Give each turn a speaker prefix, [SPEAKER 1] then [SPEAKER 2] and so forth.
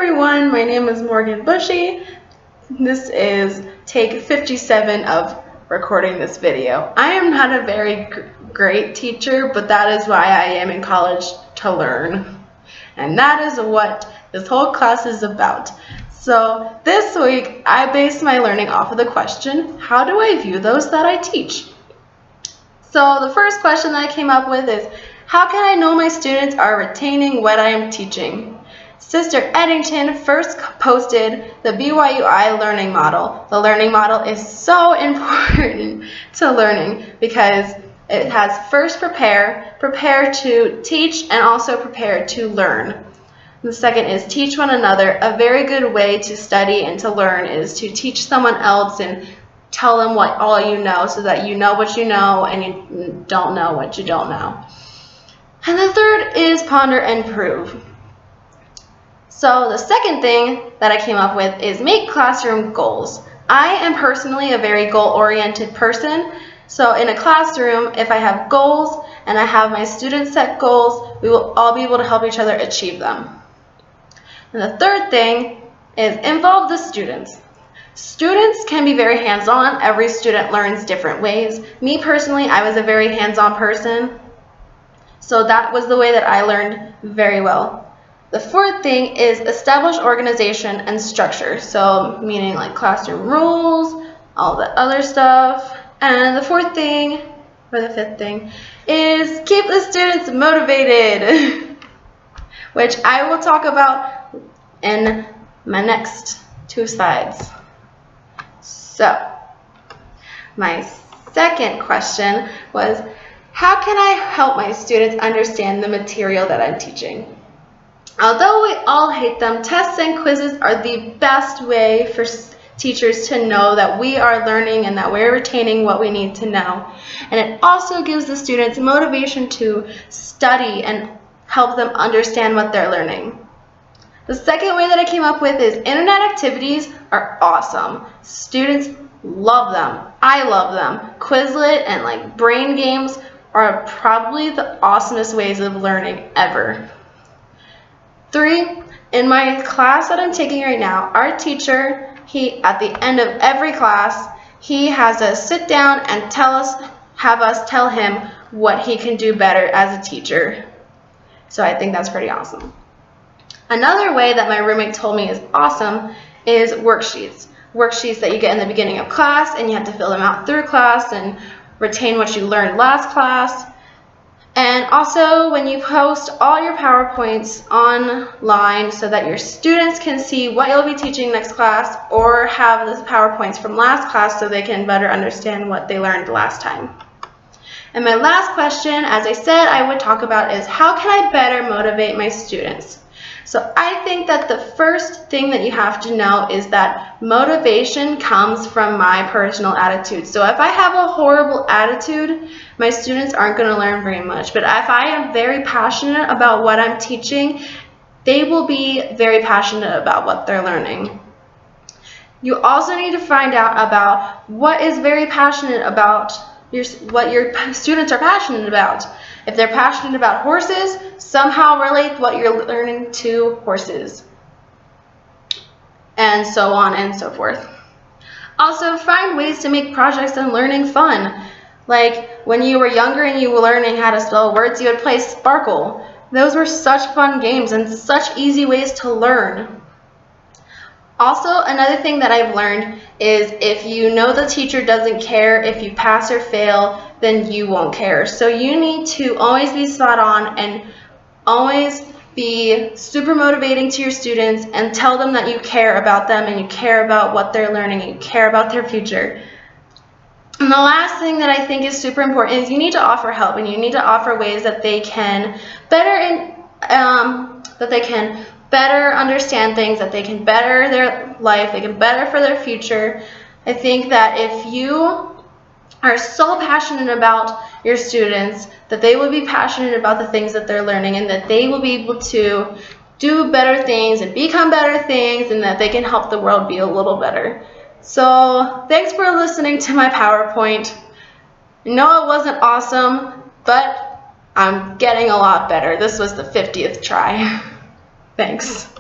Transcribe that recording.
[SPEAKER 1] everyone, my name is Morgan Bushy. This is take 57 of recording this video. I am not a very great teacher, but that is why I am in college, to learn. And that is what this whole class is about. So this week I based my learning off of the question, how do I view those that I teach? So the first question that I came up with is, how can I know my students are retaining what I am teaching? Sister Educaiton first posted the veiw learning model. The learning model is so important to learning because it has first prepare to teach, and also prepare to learn. The second is teach one another. A very good way to study and to learn is to teach someone else and tell them what all you know, so that you know what you know and you don't know what you don't know. And the third is ponder and prove. So the second thing that I came up with is make classroom goals. I am personally a very goal-oriented person. So in a classroom, if I have goals and I have my students set goals, we will all be able to help each other achieve them. And the third thing is involve the students. Students can be very hands-on. Every student learns different ways. Me personally, I was a very hands-on person. So that was the way that I learned very well. The fourth thing is establish organization and structure. So meaning like classroom rules, all the other stuff. And the fourth thing, or the fifth thing, is keep the students motivated, which I will talk about in my next two slides. So my second question was, how can I help my students understand the material that I'm teaching? Although we all hate them, tests and quizzes are the best way for teachers to know that we are learning and that we're retaining what we need to know. And it also gives the students motivation to study and help them understand what they're learning. The second way that I came up with is internet activities are awesome. Students love them. I love them. Quizlet and like brain games are probably the awesomest ways of learning ever. 3, in my class that I'm taking right now, our teacher, at the end of every class, he has us sit down and have us tell him what he can do better as a teacher. So I think that's pretty awesome. Another way that my roommate told me is awesome is worksheets. Worksheets that you get in the beginning of class, and you have to fill them out through class and retain what you learned last class. And also when you post all your PowerPoints online so that your students can see what you'll be teaching next class, or have the PowerPoints from last class so they can better understand what they learned last time. And my last question, as I said I would talk about, is how can I better motivate my students? So I think that the first thing that you have to know is that motivation comes from my personal attitude. So if I have a horrible attitude, my students aren't going to learn very much. But if I am very passionate about what I'm teaching, they will be very passionate about what they're learning. You also need to find out about what is very passionate about what your students are passionate about. If they're passionate about horses, somehow relate what you're learning to horses, and so on and so forth. Also, find ways to make projects and learning fun. Like when you were younger and you were learning how to spell words, you would play Sparkle. Those were such fun games and such easy ways to learn. Also, another thing that I've learned is if you know the teacher doesn't care if you pass or fail, then you won't care. So you need to always be spot on and always be super motivating to your students and tell them that you care about them and you care about what they're learning and you care about their future. And the last thing that I think is super important is you need to offer help, and you need to offer ways that they can better understand things, that they can better their life, they can better for their future. I think that if you are so passionate about your students, that they will be passionate about the things that they're learning, and that they will be able to do better things and become better things, and that they can help the world be a little better. So thanks for listening to my PowerPoint. No, it wasn't awesome, but I'm getting a lot better. This was the 50th try. Thanks.